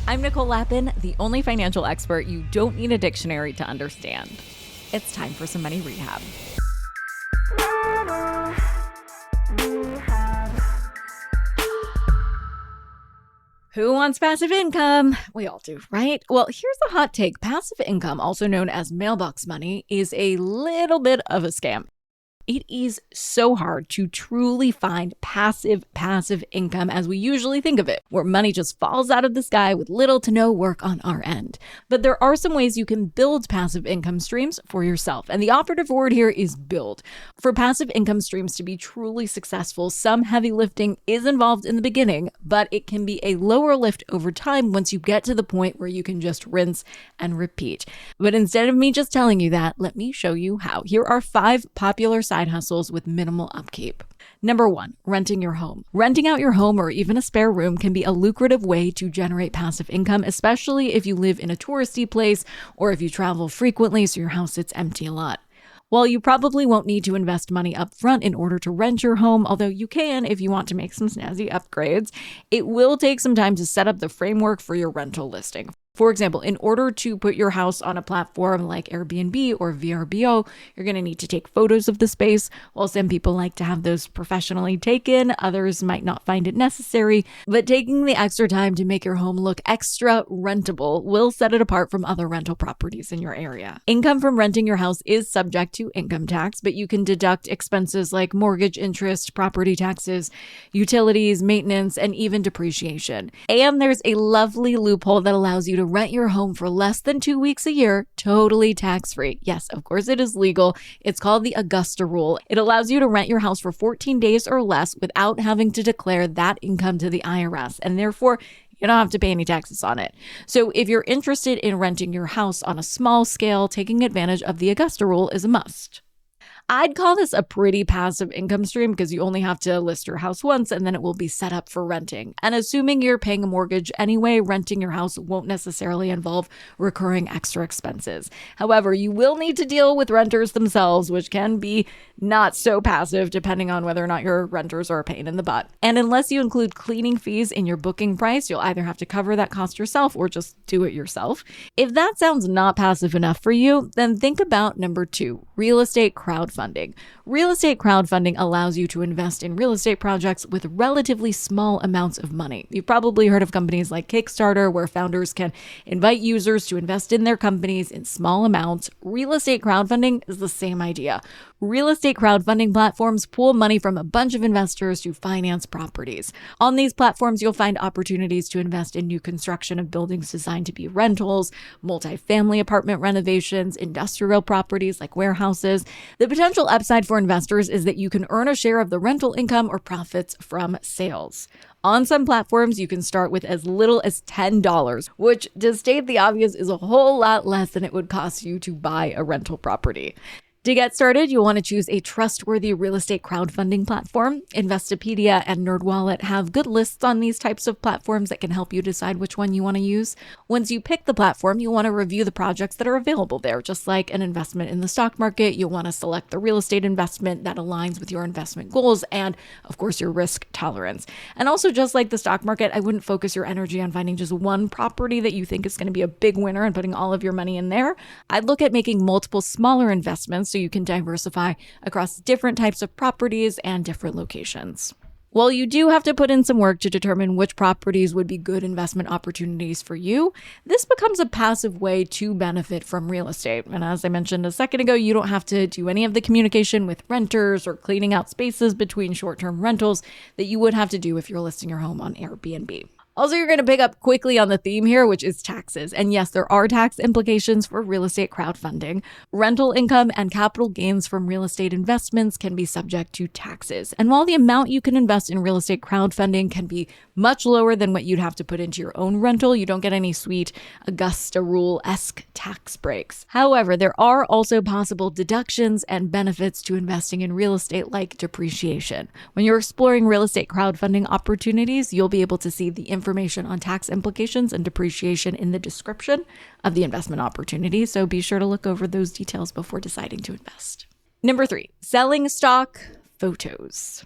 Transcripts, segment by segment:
I'm Nicole, the only financial expert you don't need a dictionary to understand. It's time for some money rehab. Who wants passive income? We all do, right? Well, here's a hot take. Passive income, also known as mailbox money, is a little bit of a scam. It is so hard to truly find passive income as we usually think of it, where money just falls out of the sky with little to no work on our end. But there are some ways you can build passive income streams for yourself. And the operative word here is build. For passive income streams to be truly successful, some heavy lifting is involved in the beginning, but it can be a lower lift over time once you get to the point where you can just rinse and repeat. But instead of me just telling you that, let me show you how. Here are 5 popular side hustles with minimal upkeep. Number 1, renting your home. Renting out your home or even a spare room can be a lucrative way to generate passive income, especially if you live in a touristy place or if you travel frequently so your house sits empty a lot. While you probably won't need to invest money up front in order to rent your home, although you can if you want to make some snazzy upgrades, it will take some time to set up the framework for your rental listing. For example, in order to put your house on a platform like Airbnb or VRBO, you're going to need to take photos of the space. While some people like to have those professionally taken, others might not find it necessary. But taking the extra time to make your home look extra rentable will set it apart from other rental properties in your area. Income from renting your house is subject to income tax, but you can deduct expenses like mortgage interest, property taxes, utilities, maintenance, and even depreciation. And there's a lovely loophole that allows you to rent your home for less than 2 weeks a year, totally tax-free. Yes, of course it is legal. It's called the Augusta Rule. It allows you to rent your house for 14 days or less without having to declare that income to the IRS, and therefore you don't have to pay any taxes on it. So if you're interested in renting your house on a small scale, taking advantage of the Augusta Rule is a must. I'd call this a pretty passive income stream because you only have to list your house once and then it will be set up for renting. And assuming you're paying a mortgage anyway, renting your house won't necessarily involve recurring extra expenses. However, you will need to deal with renters themselves, which can be not so passive depending on whether or not your renters are a pain in the butt. And unless you include cleaning fees in your booking price, you'll either have to cover that cost yourself or just do it yourself. If that sounds not passive enough for you, then think about number 2, real estate crowdfunding. Real estate crowdfunding allows you to invest in real estate projects with relatively small amounts of money. You've probably heard of companies like Kickstarter, where founders can invite users to invest in their companies in small amounts. Real estate crowdfunding is the same idea. Real estate crowdfunding platforms pool money from a bunch of investors to finance properties. On these platforms, you'll find opportunities to invest in new construction of buildings designed to be rentals, multifamily apartment renovations, industrial properties like warehouses. The potential upside for investors is that you can earn a share of the rental income or profits from sales. On some platforms, you can start with as little as $10, which, to state the obvious, is a whole lot less than it would cost you to buy a rental property. To get started, you'll want to choose a trustworthy real estate crowdfunding platform. Investopedia and NerdWallet have good lists on these types of platforms that can help you decide which one you want to use. Once you pick the platform, you'll want to review the projects that are available there. Just like an investment in the stock market, you'll want to select the real estate investment that aligns with your investment goals and, of course, your risk tolerance. And also, just like the stock market, I wouldn't focus your energy on finding just one property that you think is going to be a big winner and putting all of your money in there. I'd look at making multiple smaller investments so you can diversify across different types of properties and different locations. While you do have to put in some work to determine which properties would be good investment opportunities for you, this becomes a passive way to benefit from real estate. And as I mentioned a second ago, you don't have to do any of the communication with renters or cleaning out spaces between short-term rentals that you would have to do if you're listing your home on Airbnb. Also, you're going to pick up quickly on the theme here, which is taxes. And yes, there are tax implications for real estate crowdfunding. Rental income and capital gains from real estate investments can be subject to taxes. And while the amount you can invest in real estate crowdfunding can be much lower than what you'd have to put into your own rental, you don't get any sweet Augusta Rule-esque tax breaks. However, there are also possible deductions and benefits to investing in real estate, like depreciation. When you're exploring real estate crowdfunding opportunities, you'll be able to see the information on tax implications and depreciation in the description of the investment opportunity, so be sure to look over those details before deciding to invest. Number 3, selling stock photos.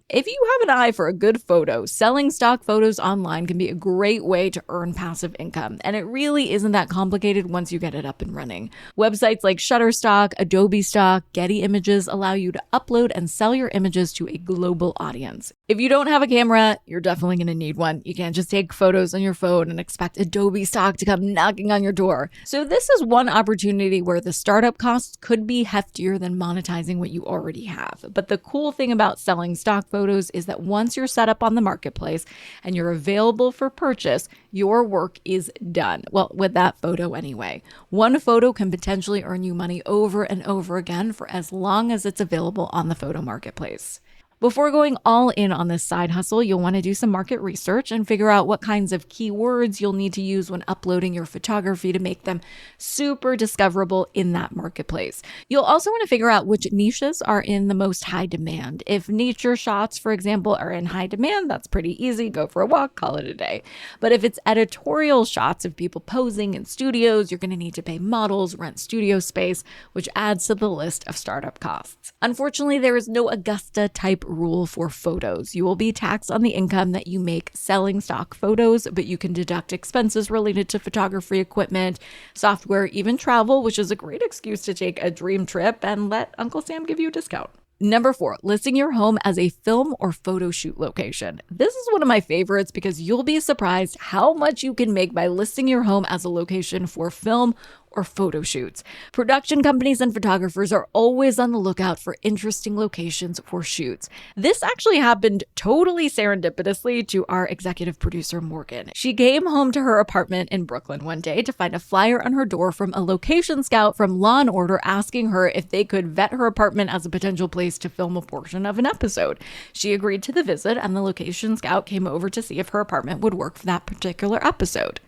If you have an eye for a good photo, selling stock photos online can be a great way to earn passive income, and it really isn't that complicated once you get it up and running. Websites like Shutterstock, Adobe Stock, Getty Images allow you to upload and sell your images to a global audience. If you don't have a camera, you're definitely going to need one. You can't just take photos on your phone and expect Adobe Stock to come knocking on your door. So this is one opportunity where the startup costs could be heftier than monetizing what you already have. But the cool thing about selling stock photos is that once you're set up on the marketplace and you're available for purchase, your work is done. Well, with that photo anyway. One photo can potentially earn you money over and over again for as long as it's available on the photo marketplace. Before going all in on this side hustle, you'll want to do some market research and figure out what kinds of keywords you'll need to use when uploading your photography to make them super discoverable in that marketplace. You'll also want to figure out which niches are in the most high demand. If nature shots, for example, are in high demand, that's pretty easy. Go for a walk, call it a day. But if it's editorial shots of people posing in studios, you're going to need to pay models, rent studio space, which adds to the list of startup costs. Unfortunately, there is no Augusta type rule for photos. You will be taxed on the income that you make selling stock photos, but you can deduct expenses related to photography equipment, software, even travel, which is a great excuse to take a dream trip and let Uncle Sam give you a discount. Number 4, listing your home as a film or photo shoot location. This is one of my favorites because you'll be surprised how much you can make by listing your home as a location for film or photo shoots. Production companies and photographers are always on the lookout for interesting locations for shoots. This actually happened totally serendipitously to our executive producer, Morgan. She came home to her apartment in Brooklyn one day to find a flyer on her door from a location scout from Law & Order asking her if they could vet her apartment as a potential place to film a portion of an episode. She agreed to the visit, and the location scout came over to see if her apartment would work for that particular episode.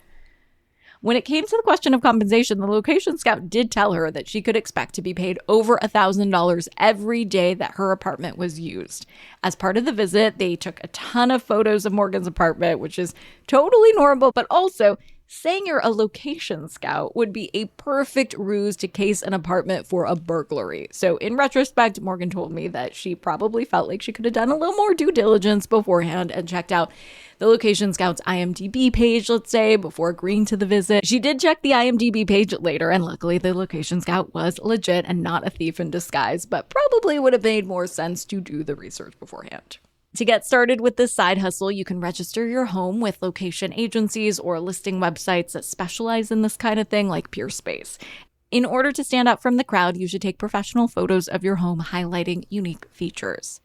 When it came to the question of compensation, the location scout did tell her that she could expect to be paid over $1,000 every day that her apartment was used. As part of the visit, they took a ton of photos of Morgan's apartment, which is totally normal, but also saying you're a location scout would be a perfect ruse to case an apartment for a burglary. So in retrospect, Morgan told me that she probably felt like she could have done a little more due diligence beforehand and checked out the location scout's IMDb page, let's say, before agreeing to the visit. She did check the IMDb page later, and luckily the location scout was legit and not a thief in disguise, but probably would have made more sense to do the research beforehand. To get started with this side hustle, you can register your home with location agencies or listing websites that specialize in this kind of thing, like Peerspace. In order to stand out from the crowd, you should take professional photos of your home highlighting unique features.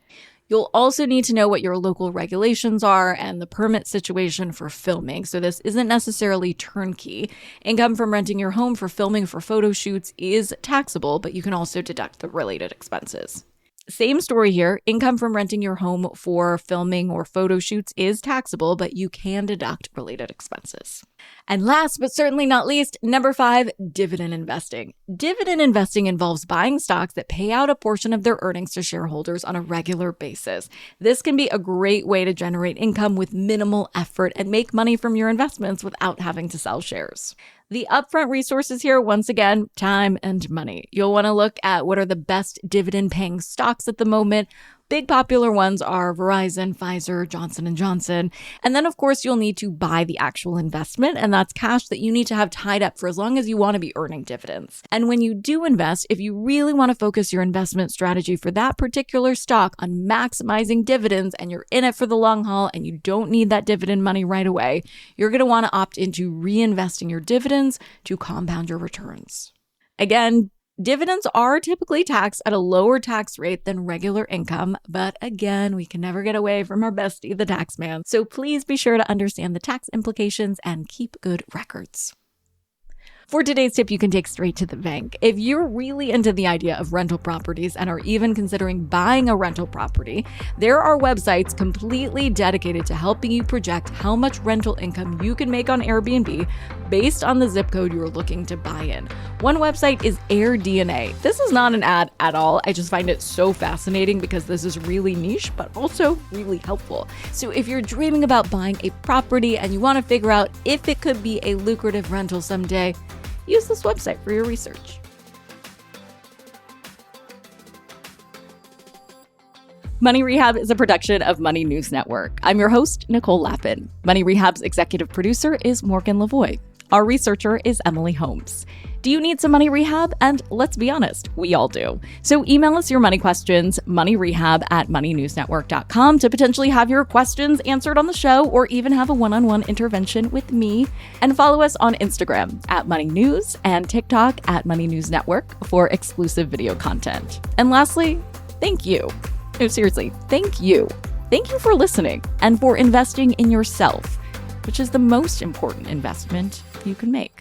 You'll also need to know what your local regulations are and the permit situation for filming. So this isn't necessarily turnkey. Income from renting your home for filming for photo shoots is taxable, but you can also deduct the related expenses. Same story here. Income from renting your home for filming or photo shoots is taxable, but you can deduct related expenses. And last but certainly not least, number 5, dividend investing. Dividend investing involves buying stocks that pay out a portion of their earnings to shareholders on a regular basis. This can be a great way to generate income with minimal effort and make money from your investments without having to sell shares. The upfront resources here, once again, time and money. You'll want to look at what are the best dividend-paying stocks at the moment. Big popular ones are Verizon, Pfizer, Johnson & Johnson. And then, of course, you'll need to buy the actual investment, and that's cash that you need to have tied up for as long as you want to be earning dividends. And when you do invest, if you really want to focus your investment strategy for that particular stock on maximizing dividends and you're in it for the long haul and you don't need that dividend money right away, you're going to want to opt into reinvesting your dividends to compound your returns. Again, dividends are typically taxed at a lower tax rate than regular income, but again, we can never get away from our bestie, the tax man. So please be sure to understand the tax implications and keep good records. For today's tip, you can take straight to the bank. If you're really into the idea of rental properties and are even considering buying a rental property, there are websites completely dedicated to helping you project how much rental income you can make on Airbnb based on the zip code you're looking to buy in. One website is AirDNA. This is not an ad at all. I just find it so fascinating because this is really niche, but also really helpful. So if you're dreaming about buying a property and you want to figure out if it could be a lucrative rental someday, use this website for your research. Money Rehab is a production of Money News Network. I'm your host, Nicole Lappin. Money Rehab's executive producer is Morgan Lavoie. Our researcher is Emily Holmes. Do you need some money rehab? And let's be honest, we all do. So email us your money questions, moneyrehab@moneynewsnetwork.com, to potentially have your questions answered on the show or even have a one-on-one intervention with me. And follow us on Instagram @moneynews and TikTok @moneynewsnetwork for exclusive video content. And lastly, thank you. No, seriously, thank you. Thank you for listening and for investing in yourself, which is the most important investment you can make.